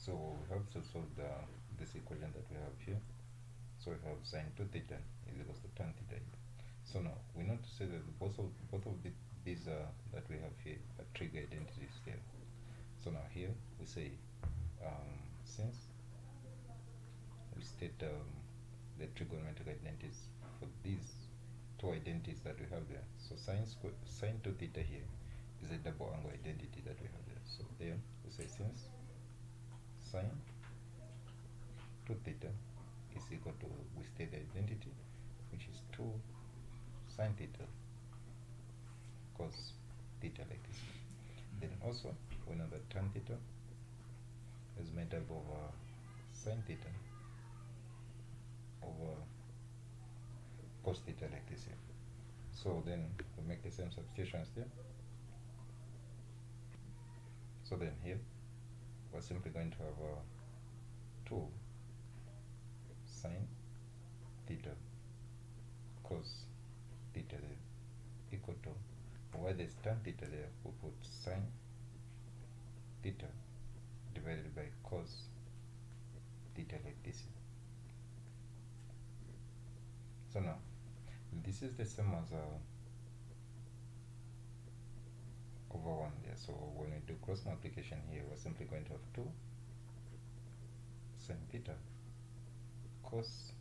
So we have to solve this equation that we have here. So we have sine 2 theta is equals to tan theta here. So now we know to say that these that we have here are trig identities here. So now here we say since we state the trigonometric identities for these two identities that we have there. So sine 2 theta here is a double angle identity that we have there. So there we say since sine 2 theta is equal to, we state the identity, which is 2 sine theta cos theta, like this. Then also we know that tan theta is made up of sine theta over cos theta, like this here. So then we make the same substitutions there. So then here we're simply going to have 2 sine theta cos theta there equal to, where there's tan theta there, we put sine theta divided by cos theta, like this. So now this is the same as over 1 there. So when we do cross multiplication here, we're simply going to have 2 sine theta cos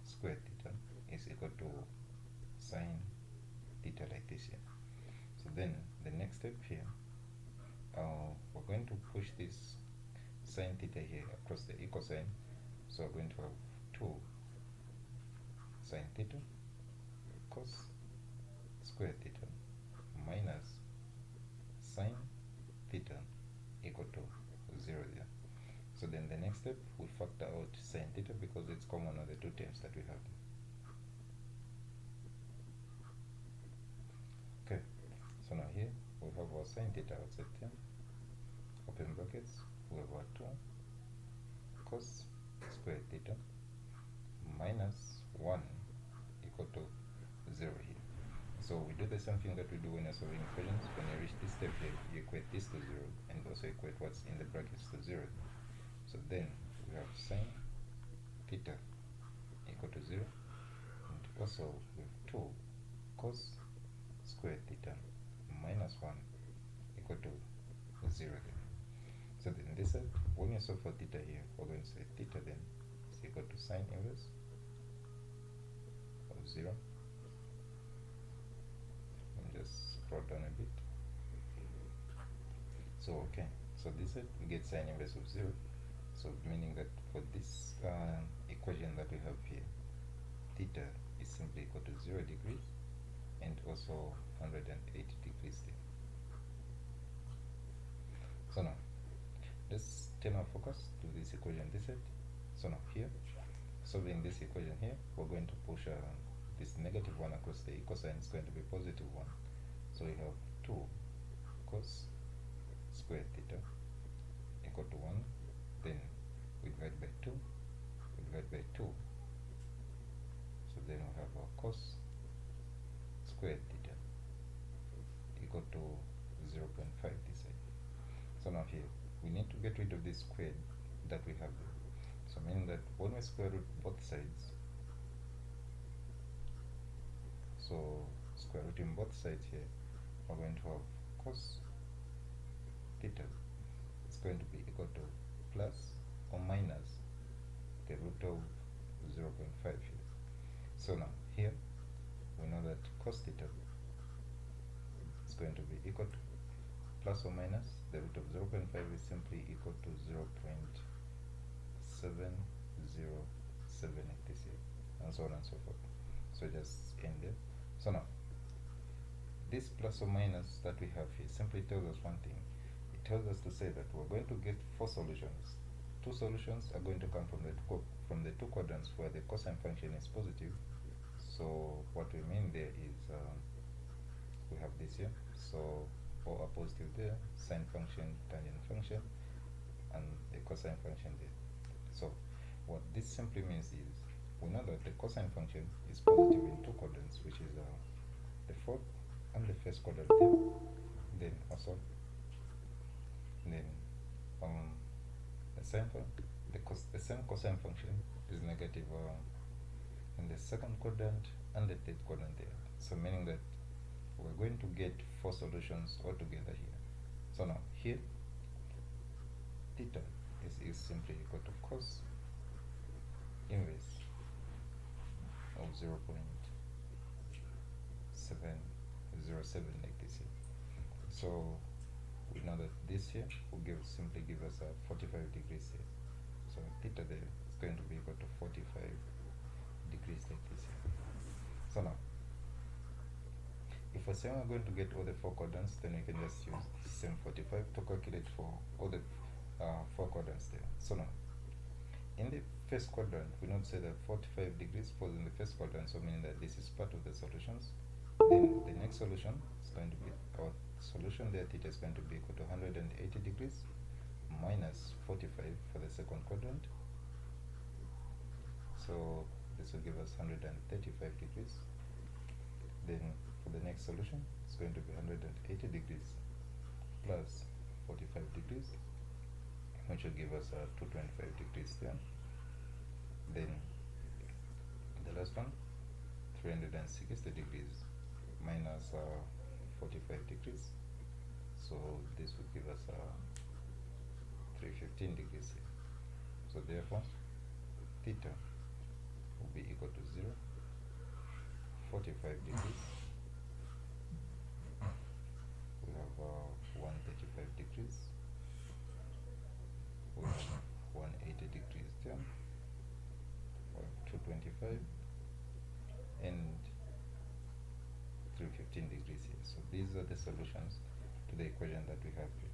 square theta is equal to sine theta, like this here. So then the next step here, we're going to push this sine theta here across the equal sign. So we're going to have 2 sine theta cos square theta minus sine theta equal to 0 there. So then the next step, we factor out sine theta because it's common on the two terms that we have. Okay, so now here we have our sine theta outside term, open brackets, we have our 2 cos square theta minus 1 equal to 0 here. So we do the same thing that we do when you're solving equations. When you reach this step here, you equate this to 0 and also equate what's in the brackets to 0. So then we have sine theta equal to 0, and also we have 2 cos square theta minus 1 equal to 0 then. So then this side, when you solve for theta here, we're going to say theta then is equal to sine inverse of 0. Just scroll down a bit. So okay, so this side we get sine inverse of 0. So meaning that for this equation that we have here, theta is simply equal to 0 degrees and also 180 degrees there. So now let's turn our focus to this equation this side. So now here, solving this equation here, we're going to push this negative 1 across the equal sign. Is going to be positive 1. So we have 2 cos square theta equal to 1. Then we divide by 2, we divide by 2. So then we have our cos square theta equal to 0.5 this side. So now here, we need to get rid of this squared that we have there. So meaning that when we square root both sides, so square rooting both sides here, we're going to have cos theta is going to be equal to plus or minus the root of 0.5 here. So now here we know that cos theta is going to be equal to plus or minus the root of 0.5 is simply equal to 0.707 like this here, and so on and so forth. So just end there. So now this plus or minus that we have here simply tells us one thing. It tells us to say that we're going to get 4 solutions. 2 solutions are going to come from the two quadrants where the cosine function is positive. So what we mean there is we have this here. So 4 are positive there, sine function, tangent function, and the cosine function there. So what this simply means is we know that the cosine function is positive in 2 quadrants, which is the 4th and the 1st quadrant there. Then also then the same cosine function is negative in the second quadrant and the third quadrant there. So meaning that we're going to get 4 solutions altogether here. So now here theta is simply equal to cos inverse of 0.707 like this here. So we know that this here will simply give us a 45 degrees here. So theta there is going to be equal to 45 degrees like this here. So now, if we're saying we're going to get all the 4 quadrants, then we can just use the same 45 to calculate for all the 4 quadrants there. So now, in the first quadrant, we not say that 45 degrees falls in the first quadrant, so meaning that this is part of the solutions. Then the next solution is going to be, our solution there, theta is going to be equal to 180 degrees minus 45 for the second quadrant. So this will give us 135 degrees. Then for the next solution, it's going to be 180 degrees plus 45 degrees, which will give us 225 degrees there. Then the last one, 360 degrees minus 45 degrees. So this will give us 315 degrees here. So therefore, theta will be equal to 0, 45 degrees. We have 135 degrees. We have 180 degrees there. We have 225 and 315 degrees here. So these are the solutions to the equation that we have here.